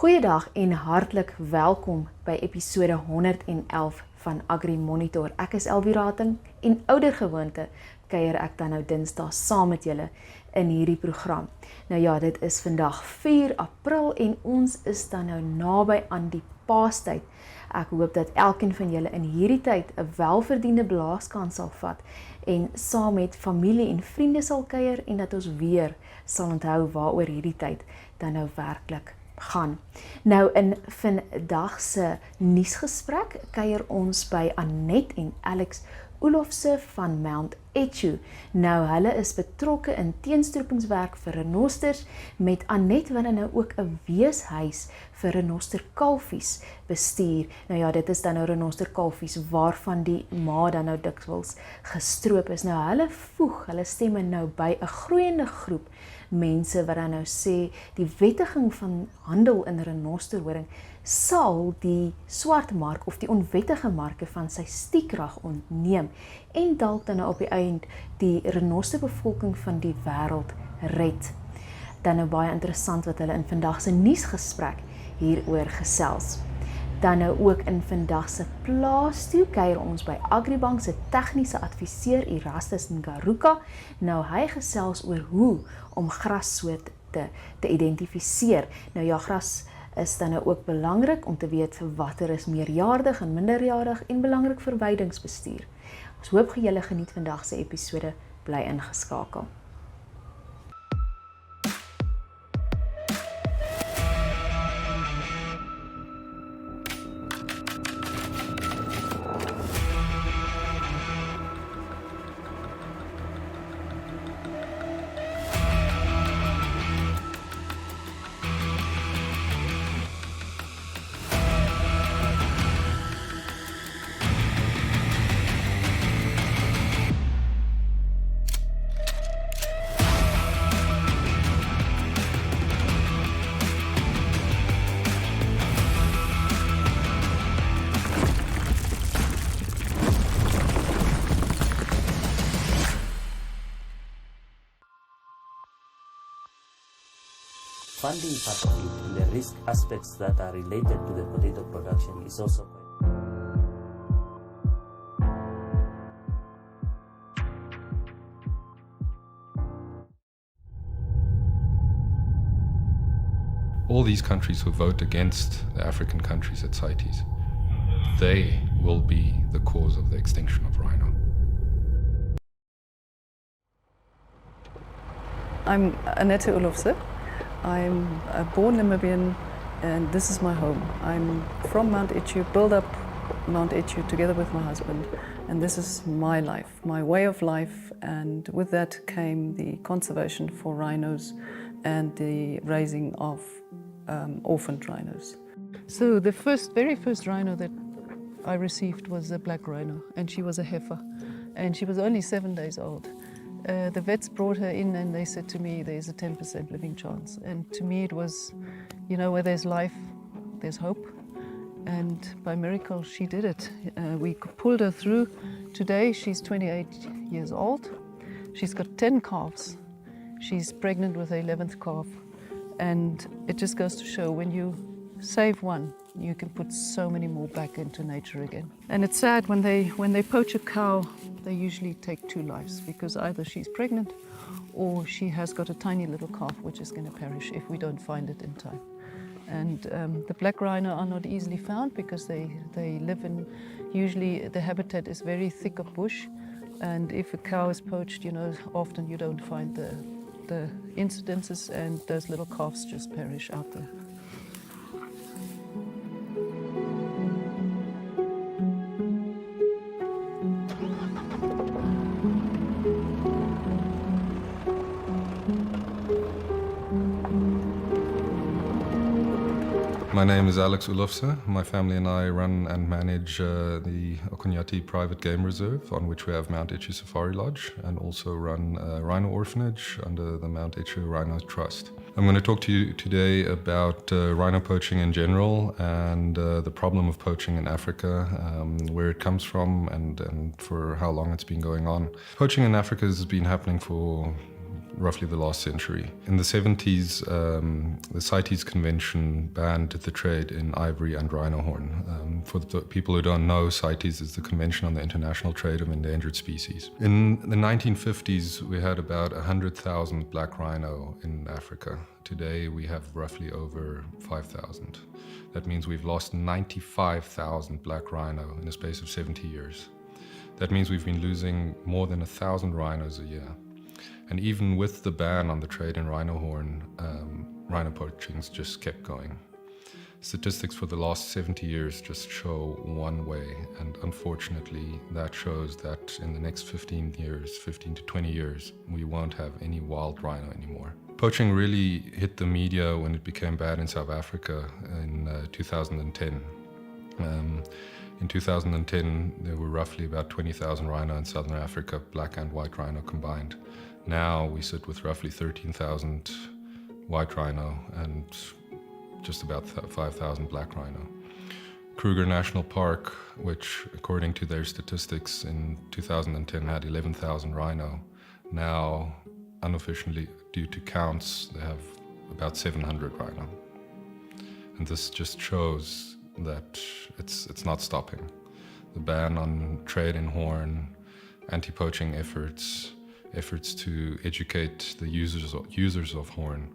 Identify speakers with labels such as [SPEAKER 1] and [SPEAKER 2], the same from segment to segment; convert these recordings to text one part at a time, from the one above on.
[SPEAKER 1] Goeiedag en hartlik welkom by episode 111 van Agri Monitor. Ek is Elvie Rating en oudergewoonte kuier ek dan nou Dinsdae saam met julle in hierdie program. Nou ja, dit is vandag 4 April en ons is dan nou naby aan die Paastyd. Ek hoop dat elkeen van julle in hierdie tyd 'n welverdiende blaaskans sal vat en saam met familie en vriende sal kuier en dat ons weer sal onthou waaroor hierdie tyd dan nou werklik gaan. Nou in vandag se nuusgesprek kuier ons by Annette and Alex Oelofse van Etjo. Nou hulle is betrokke in teenstropingswerk vir renosters met Annette wat nou ook 'n weeshuis vir renosterkalfies bestuur. Nou ja, dit is dan nou renosterkalfies waarvan die ma dan nou dikwels gestroop is. Nou hulle voeg hulle stemme nou by 'n groeiende groep mense wat dan nou sê die wettiging van handel in renosterhoring sal die swart mark of die onwettige marke van sy stukrag ontneem en dalk dan nou op die eind die renosterbevolking van die wêreld red. Dan nou baie interessant wat hulle in vandag se nuusgesprek hieroor gesels. Dan nou ook in vandag se Plaas Toe kuier ons by AgriBank se tegniese adviseur Erastus Ngaruka. Nou hy gesels oor hoe om grassoorte te identifiseer. Nou ja, gras is dan nou ook belangrik om te weet vir watter is meerjarig en minderjarig en belangrik vir weidingsbestuur. Ons hoop julle geniet vandag se episode, bly ingeskakel.
[SPEAKER 2] Funding part of it and the risk aspects that are related to the potato production is also quite.
[SPEAKER 3] All these countries who vote against the African countries at CITES, they will be the cause of the extinction of rhino.
[SPEAKER 4] I'm Annette Oelofse. I'm a born Namibian and this is my home. I'm from Etjo, built up Etjo together with my husband, and this is my life, my way of life, and with that came the conservation for rhinos and the raising of orphaned rhinos. So the very first rhino that I received was a black rhino, and she was a heifer, and she was only 7 days old. The vets brought her in and they said to me there's a 10% living chance, and to me it was, you know, where there's life there's hope, and by miracle she did it. We pulled her through. Today she's 28 years old. She's got 10 calves. She's pregnant with her 11th calf, and it just goes to show when you save one you can put so many more back into nature again. And it's sad when they poach a cow, they usually take 2 lives, because either she's pregnant or she has got a tiny little calf which is going to perish if we don't find it in time. And the black rhino are not easily found because they live in, usually the habitat is very thick of bush, and if a cow is poached, you know, often you don't find the incidences, and those little calves just perish out there.
[SPEAKER 3] My name is Alex Oelofse. My family and I run and manage the Okonyati Private Game Reserve, on which we have Etjo Safari Lodge, and also run a rhino orphanage under the Etjo Rhino Trust. I'm going to talk to you today about rhino poaching in general and the problem of poaching in Africa, where it comes from and for how long it's been going on. Poaching in Africa has been happening for roughly the last century. In the 70s, the CITES Convention banned the trade in ivory and rhino horn. For the people who don't know, CITES is the Convention on the International Trade of Endangered Species. In the 1950s, we had about 100,000 black rhino in Africa. Today, we have roughly over 5,000. That means we've lost 95,000 black rhino in a space of 70 years. That means we've been losing more than 1,000 rhinos a year. And even with the ban on the trade in rhino horn, rhino poachings just kept going. Statistics for the last 70 years just show one way, and unfortunately that shows that in the next 15 to 20 years, we won't have any wild rhino anymore. Poaching really hit the media when it became bad in South Africa in 2010. In 2010, there were roughly about 20,000 rhino in Southern Africa, black and white rhino combined. Now we sit with roughly 13,000 white rhino and just about 5,000 black rhino. Kruger National Park, which according to their statistics in 2010 had 11,000 rhino, now unofficially due to counts, they have about 700 rhino. And this just shows that it's not stopping. The ban on trade in horn, anti-poaching efforts to educate the users of horn,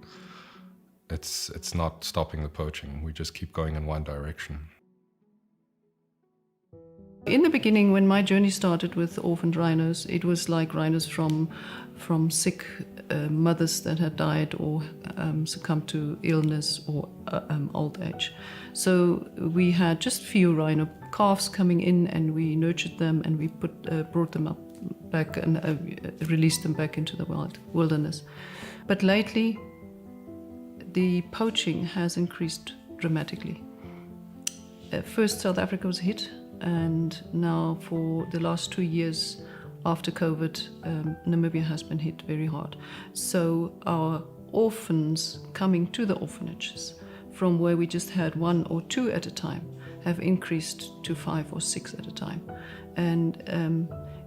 [SPEAKER 3] it's not stopping the poaching. We just keep going in one direction.
[SPEAKER 4] In the beginning, when my journey started with orphaned rhinos, it was like rhinos from sick mothers that had died or succumbed to illness or old age. So we had just few rhino calves coming in, and we nurtured them, and we brought them up back and released them back into the wilderness. But lately, the poaching has increased dramatically. First, South Africa was hit, and now for the last 2 years after COVID, Namibia has been hit very hard. So our orphans coming to the orphanages, from where we just had 1 or 2 at a time, have increased to 5 or 6 at a time. And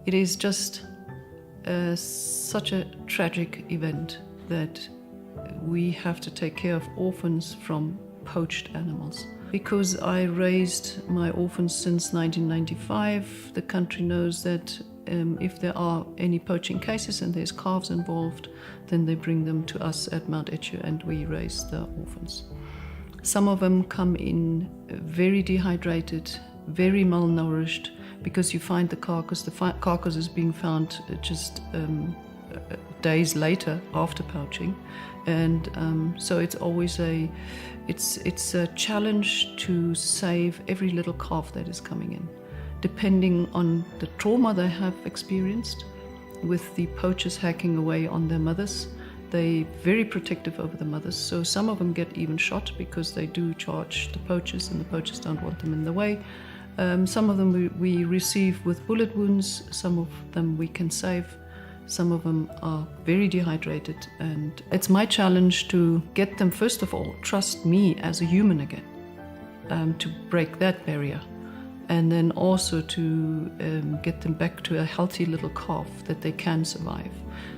[SPEAKER 4] it is just such a tragic event that we have to take care of orphans from poached animals. Because I raised my orphans since 1995, the country knows that if there are any poaching cases and there's calves involved, then they bring them to us at Mount Etjo and we raise the orphans. Some of them come in very dehydrated, very malnourished, because you find the carcass. The carcass is being found just days later after poaching, and so it's always it's a challenge to save every little calf that is coming in, depending on the trauma they have experienced with the poachers hacking away on their mothers. They're very protective over the mothers, so some of them get even shot because they do charge the poachers, and the poachers don't want them in the way. Some of them we receive with bullet wounds, some of them we can save, some of them are very dehydrated, and it's my challenge to get them, first of all, trust me as a human again, to break that barrier, and then also to get them back to a healthy little calf that they can survive.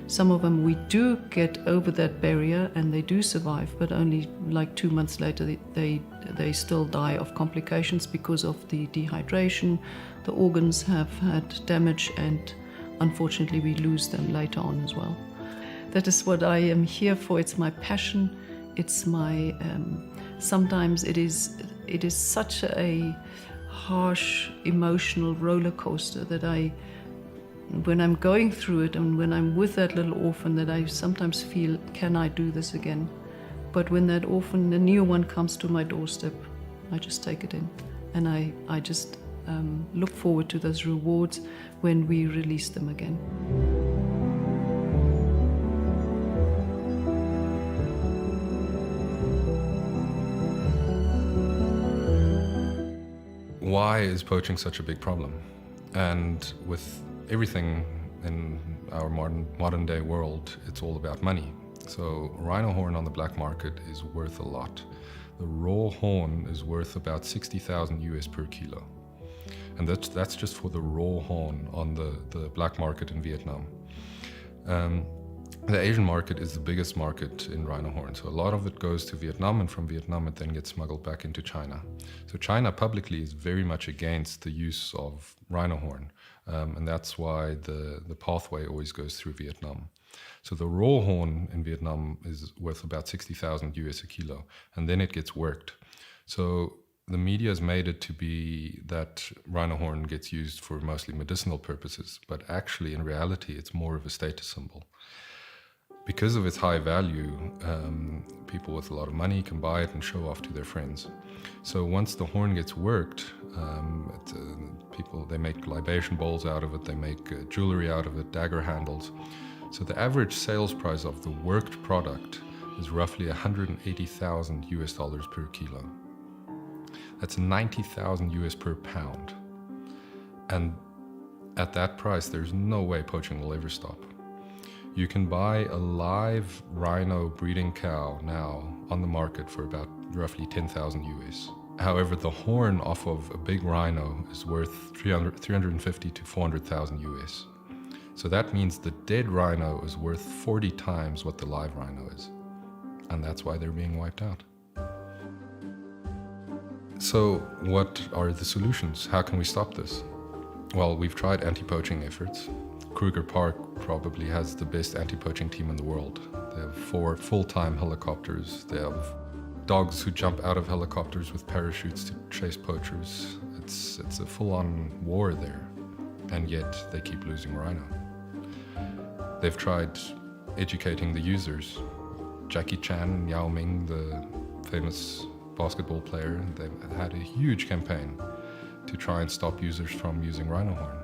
[SPEAKER 4] Some of them we do get over that barrier and they do survive, but only like 2 months later they still die of complications because of the dehydration. The organs have had damage, and unfortunately we lose them later on as well. That is what I am here for. It's my passion. It's my sometimes it is such a harsh emotional roller coaster that when I'm going through it and when I'm with that little orphan, that I sometimes feel, can I do this again? But when that orphan, the new one, comes to my doorstep, I just take it in, and I just look forward to those rewards when we release them again.
[SPEAKER 3] Why is poaching such a big problem? And with everything in our modern day world, it's all about money. So rhino horn on the black market is worth a lot. The raw horn is worth about 60,000 US per kilo. And that's just for the raw horn on the black market in Vietnam. The Asian market is the biggest market in rhino horn, so a lot of it goes to Vietnam, and from Vietnam it then gets smuggled back into China. So China publicly is very much against the use of rhino horn, and that's why the pathway always goes through Vietnam. So the raw horn in Vietnam is worth about 60,000 US a kilo, and then it gets worked. So the media has made it to be that rhino horn gets used for mostly medicinal purposes, but actually in reality it's more of a status symbol. Because of its high value, people with a lot of money can buy it and show off to their friends. So once the horn gets worked, people, they make libation bowls out of it, they make jewelry out of it, dagger handles. So the average sales price of the worked product is roughly 180,000 US dollars per kilo. That's 90,000 US per pound. And at that price, there's no way poaching will ever stop. You can buy a live rhino breeding cow now on the market for about roughly 10,000 US. However, the horn off of a big rhino is worth 350 to 400,000 US. So that means the dead rhino is worth 40 times what the live rhino is. And that's why they're being wiped out. So what are the solutions? How can we stop this? Well, we've tried anti-poaching efforts. Kruger Park probably has the best anti-poaching team in the world. They have 4 full-time helicopters. They have dogs who jump out of helicopters with parachutes to chase poachers. It's a full-on war there, and yet they keep losing rhino. They've tried educating the users. Jackie Chan, Yao Ming, the famous basketball player, they've had a huge campaign to try and stop users from using rhino horn.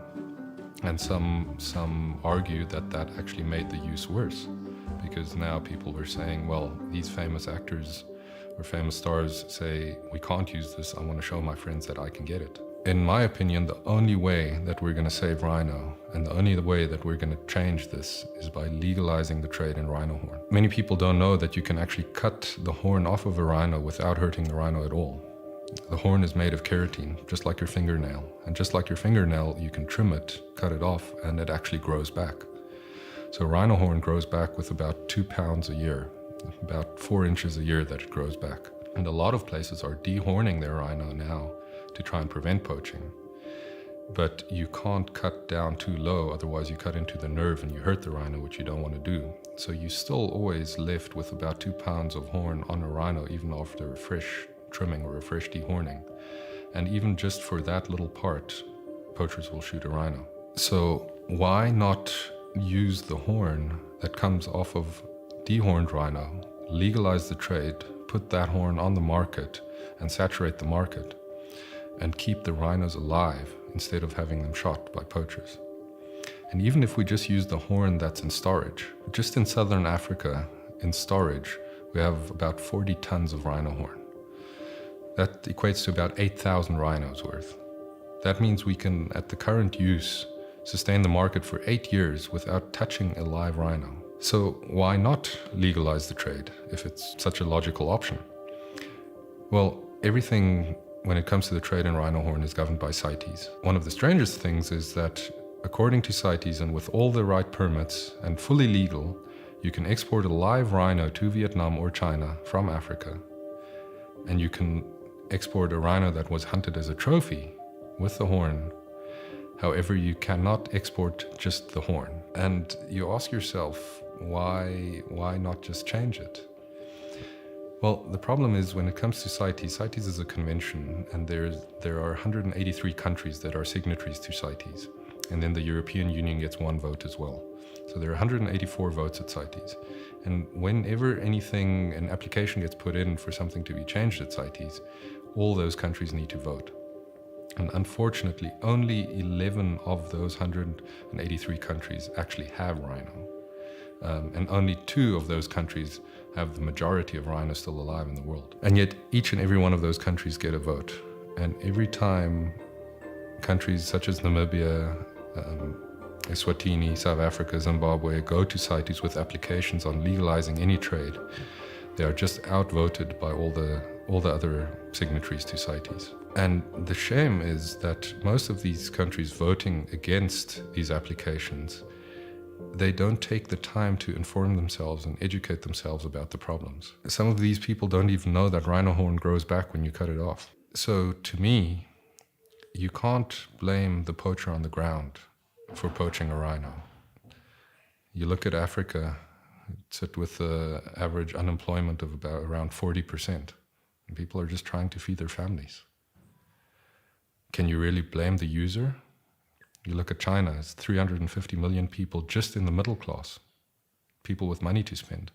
[SPEAKER 3] And some argued that actually made the use worse, because now people were saying, well, these famous actors or famous stars say, we can't use this, I want to show my friends that I can get it. In my opinion, the only way that we're going to save rhino, and the only way that we're going to change this, is by legalizing the trade in rhino horn. Many people don't know that you can actually cut the horn off of a rhino without hurting the rhino at all. The horn is made of keratin, just like your fingernail. And just like your fingernail, you can trim it, cut it off, and it actually grows back. So rhino horn grows back with about 2 pounds a year, about 4 inches a year that it grows back. And a lot of places are dehorning their rhino now to try and prevent poaching. But you can't cut down too low, otherwise you cut into the nerve and you hurt the rhino, which you don't want to do. So you still always left with about 2 pounds of horn on a rhino, even after a fresh trimming or a fresh dehorning. And even just for that little part, poachers will shoot a rhino. So why not use the horn that comes off of dehorned rhino, legalize the trade, put that horn on the market and saturate the market, and keep the rhinos alive instead of having them shot by poachers? And even if we just use the horn that's in storage, just in southern Africa, in storage, we have about 40 tons of rhino horn. That equates to about 8,000 rhinos worth. That means we can, at the current use, sustain the market for 8 years without touching a live rhino. So why not legalize the trade if it's such a logical option? Well, everything when it comes to the trade in rhino horn is governed by CITES. One of the strangest things is that according to CITES and with all the right permits and fully legal, you can export a live rhino to Vietnam or China from Africa. And you can export a rhino that was hunted as a trophy with the horn. However, you cannot export just the horn. And you ask yourself, why not just change it? Well, the problem is when it comes to CITES, CITES is a convention, and there are 183 countries that are signatories to CITES. And then the European Union gets 1 vote as well. So there are 184 votes at CITES. And whenever an application gets put in for something to be changed at CITES, all those countries need to vote. And unfortunately, only 11 of those 183 countries actually have rhino. And only 2 of those countries have the majority of rhino still alive in the world. And yet each and every one of those countries get a vote. And every time countries such as Namibia, Eswatini, South Africa, Zimbabwe go to CITES with applications on legalizing any trade, they are just outvoted by all the other signatories to CITES. And the shame is that most of these countries voting against these applications they don't take the time to inform themselves and educate themselves about the problems. Some of these people don't even know that rhino horn grows back when you cut it off. So to me, you can't blame the poacher on the ground for poaching a rhino. You look at Africa, it's with the average unemployment of about around 40%. And people are just trying to feed their families. Can you really blame the user? You look at China, it's 350 million people just in the middle class, people with money to spend,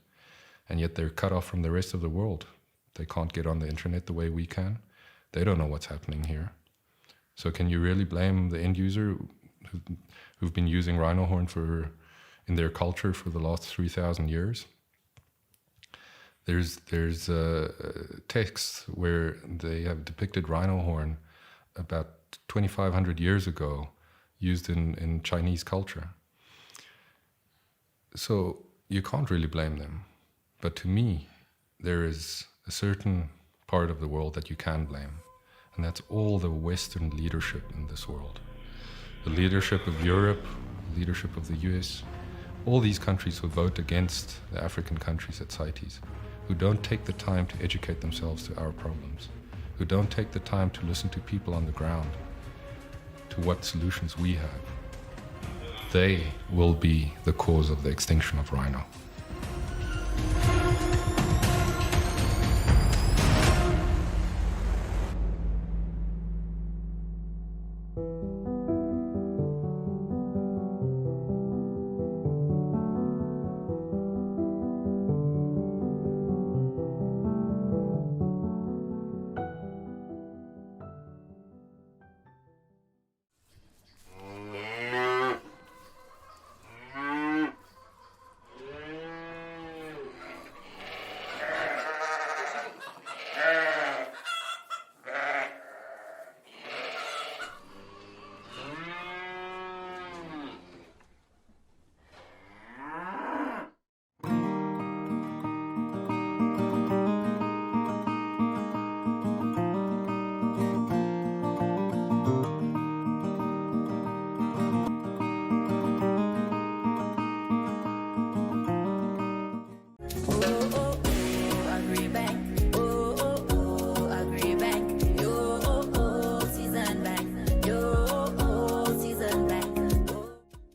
[SPEAKER 3] and yet they're cut off from the rest of the world. They can't get on the internet the way we can. They don't know what's happening here. So can you really blame the end user who've been using rhino horn in their culture for the last 3,000 years? There's texts where they have depicted rhino horn about 2,500 years ago, used in Chinese culture. So you can't really blame them. But to me, there is a certain part of the world that you can blame, and that's all the Western leadership in this world. The leadership of Europe, the leadership of the US, all these countries who vote against the African countries at CITES, who don't take the time to educate themselves to our problems, who don't take the time to listen to people on the ground, to what solutions we have. They will be the cause of the extinction of rhino.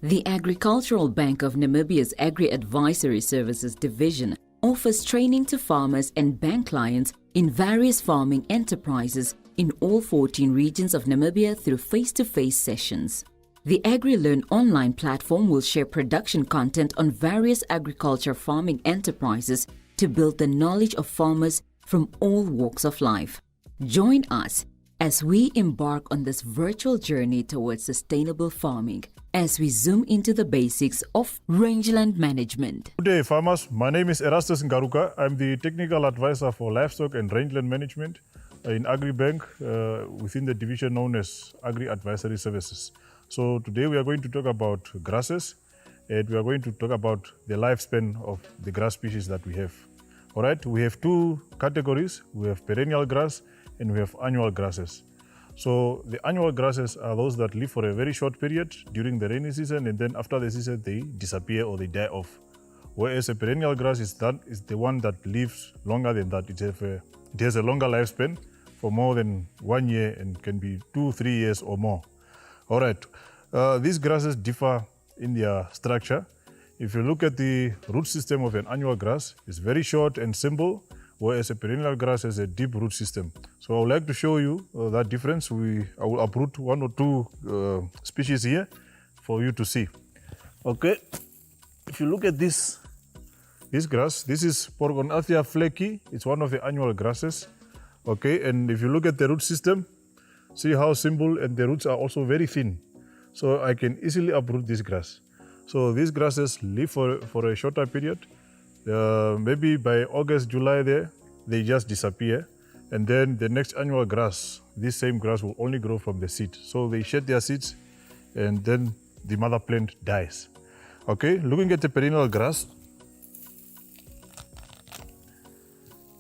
[SPEAKER 5] The Agricultural Bank of Namibia's Agri Advisory Services Division offers training to farmers and bank clients in various farming enterprises in all 14 regions of Namibia through face-to-face sessions. The AgriLearn online platform will share production content on various agriculture farming enterprises to build the knowledge of farmers from all walks of life. Join us as we embark on this virtual journey towards sustainable farming, as we zoom into the basics of rangeland management.
[SPEAKER 6] Good day, farmers. My name is Erastus Ngaruka. I'm the technical advisor for livestock and rangeland management in AgriBank within the division known as Agri Advisory Services. So today we are going to talk about grasses, and we are going to talk about the lifespan of the grass species that we have. All right, we have two categories. We have perennial grass and we have annual grasses. So the annual grasses are those that live for a very short period during the rainy season, and then after the season they disappear or they die off. Whereas a perennial grass is the one that lives longer than that. It has a longer lifespan for more than 1 year and can be 2-3 years or more. All right, these grasses differ in their structure. If you look at the root system of an annual grass, it's very short and simple, whereas a perennial grass has a deep root system. So I would like to show you that difference. I will uproot 1 or 2 species here for you to see. Okay, if you look at this grass, this is Porgonathia flaky. It's one of the annual grasses. Okay, and if you look at the root system, see how simple, and the roots are also very thin. So I can easily uproot this grass. So these grasses live for a shorter period. Maybe by August, July there, they just disappear. And then the next annual grass, this same grass will only grow from the seed. So they shed their seeds and then the mother plant dies. Okay, looking at the perennial grass,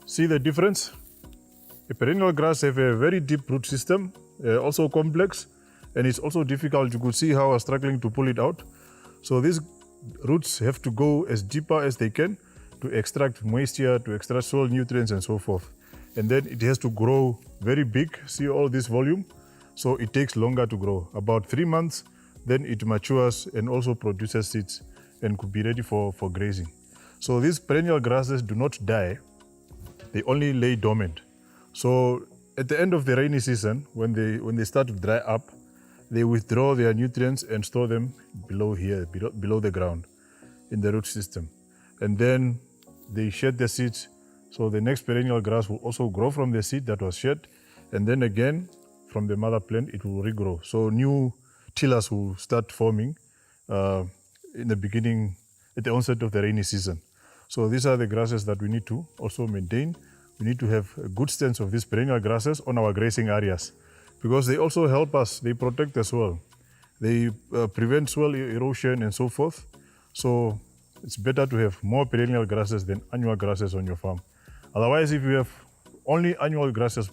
[SPEAKER 6] see the difference? The perennial grass have a very deep root system, also complex, and it's also difficult. You could see how I was struggling to pull it out. So this roots have to go as deeper as they can to extract moisture, to extract soil nutrients and so forth. And then it has to grow very big, see all this volume, so it takes longer to grow. About 3 months, then it matures and also produces seeds and could be ready for grazing. So these perennial grasses do not die, they only lay dormant. So at the end of the rainy season, when they start to dry up, they withdraw their nutrients and store them below here, below the ground, in the root system. And then they shed the seeds, so the next perennial grass will also grow from the seed that was shed, and then again, from the mother plant, it will regrow. So new tillers will start forming in the beginning, at the onset of the rainy season. So these are the grasses that we need to also maintain. We need to have a good sense of these perennial grasses on our grazing areas, because they also help us, they protect the soil. They prevent soil erosion and so forth. So it's better to have more perennial grasses than annual grasses on your farm. Otherwise, if you have only annual grasses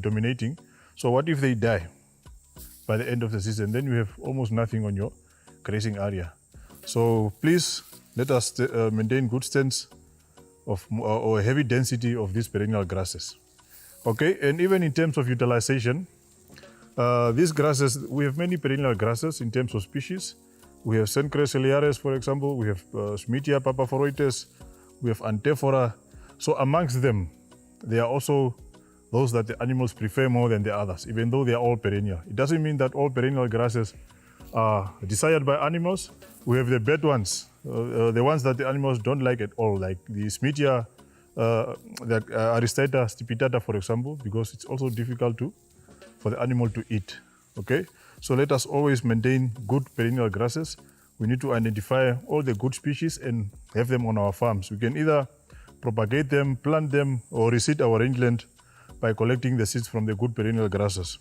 [SPEAKER 6] dominating, so what if they die by the end of the season? Then you have almost nothing on your grazing area. So please let us maintain good stands of or a heavy density of these perennial grasses. Okay, and even in terms of utilization, these grasses, we have many perennial grasses in terms of species. We have Sencres ciliaris, for example. We have Smithia papaphoretes. We have Antephora. So amongst them, there are also those that the animals prefer more than the others, even though they are all perennial. It doesn't mean that all perennial grasses are desired by animals. We have the bad ones, the ones that the animals don't like at all, like the Smithia, the Aristata stipitata, for example, because it's also difficult for the animal to eat. Okay, so let us always maintain good perennial grasses. We need to identify all the good species and have them on our farms. We can either propagate them, plant them, or reseed our rangeland by collecting the seeds from the good perennial grasses.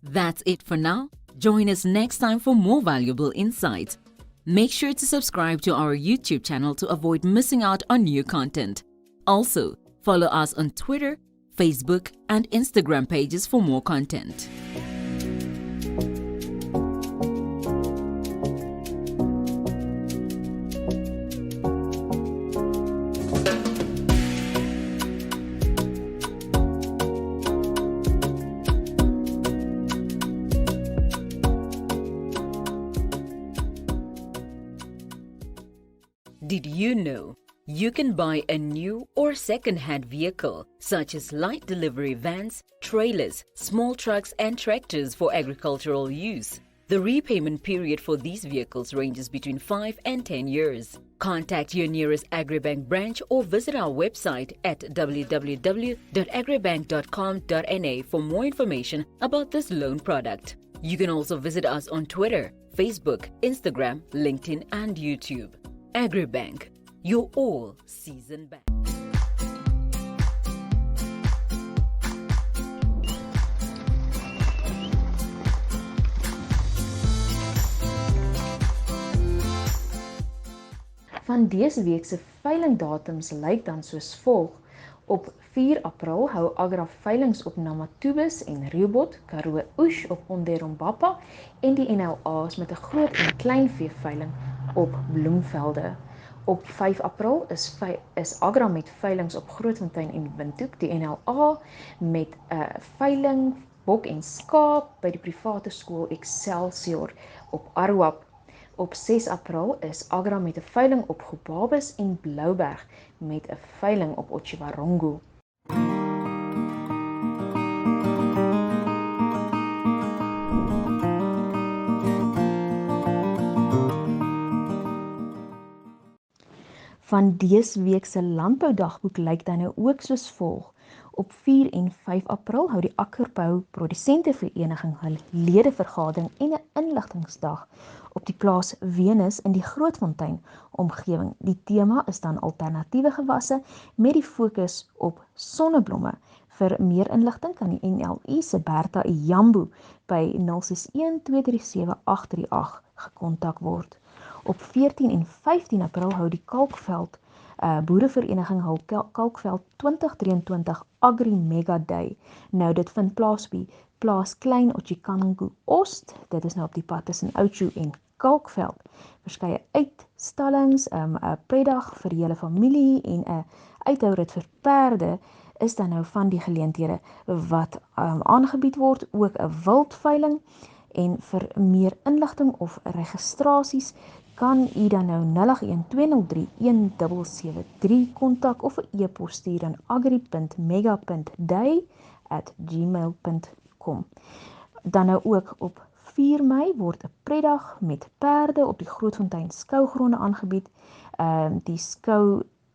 [SPEAKER 5] That's it for now. Join us next time for more valuable insights. Make sure to subscribe to our YouTube channel to avoid missing out on new content. Also, follow us on Twitter, Facebook, and Instagram pages for more content. Did you know you can buy a new or second-hand vehicle such as light delivery vans, trailers, small trucks and tractors for agricultural use? The repayment period for these vehicles ranges between 5 and 10 years. Contact your nearest AgriBank branch or visit our website at www.agribank.com.na for more information about this loan product. You can also visit us on Twitter, Facebook, Instagram, LinkedIn and YouTube. AgriBank, your all-season bank.
[SPEAKER 1] Van dese week se veilingdatums lyk dan soos volg. Op 4 April hou Agra veilings op Namatubis en Riobot, Karoo Oes op Onderombapa en die NLA's met 'n groot en klein veeveiling op Bloemvelde. Op 5 April is Agra met veilings op Grootfontein en Windhoek, die NLA met 'n veiling bok en skaap by die private skool Excelsior op Aruap. Op 6 April is Agra met 'n veiling op Gobabis en Blouberg met 'n veiling op Otjiwarongo. Van dese week se landboudagboek lyk dan nou ook soos volg. Op 4 en 5 April hou die Akkerbou Produsentevereniging hul ledevergadering en 'n inligtingsdag op die plaas Venus in die Grootfontein omgewing. Die tema is dan alternatiewe gewasse met die fokus op sonneblomme. Vir meer inligting kan die NLI se Bertha Iyambu by 061 237 838 gekontak word. Op 14 en 15 April hou die Kalkveld Boerevereniging hul Kalkveld 2023 Agri Mega Day. Nou dit vind plaas by Plaas Klein Otjikangu Oost. Dit is nou op die pad tussen Etjo en kalkveld, verskeie uitstallings, 'n pretdag vir die hele familie en 'n uithourit vir perde is dan nou van die geleenthede wat aangebied word, ook 'n wildveiling. En vir meer inligting of registrasies kan u dan nou 081203173 kontak of 'n e-pos stuur aan agri.mega.day@gmail.com. Dan nou ook op 4 Mei word 'n pretdag met perde op die Grootfontein skougronde aangebied.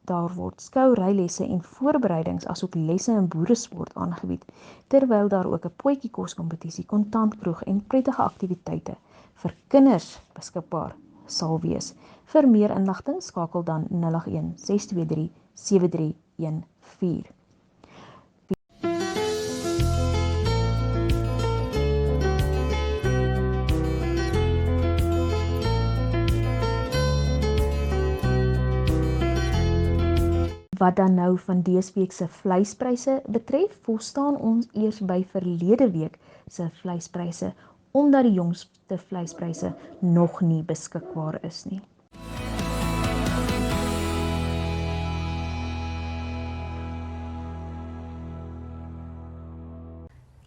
[SPEAKER 1] Daar word skoureilesse en voorbereidings asook lesse in boeresport aangebied, terwyl daar ook 'n potjiekos-kompetisie, kontantkroeg en prettige aktiwiteite vir kinders beskikbaar sal wees. Vir meer inligting skakel dan 081 623 7314. Wat dan nou van dese week se vleispryse betref, volstaan ons eers by verlede week se vleispryse, omdat die jongste vleispryse nog nie beskikbaar is nie.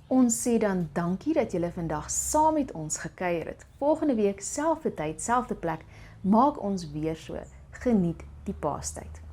[SPEAKER 1] Ons sê dan dankie dat julle vandag saam met ons gekuier het. Volgende week, selfde tyd, selfde plek, maak ons weer so. Geniet die Paastyd.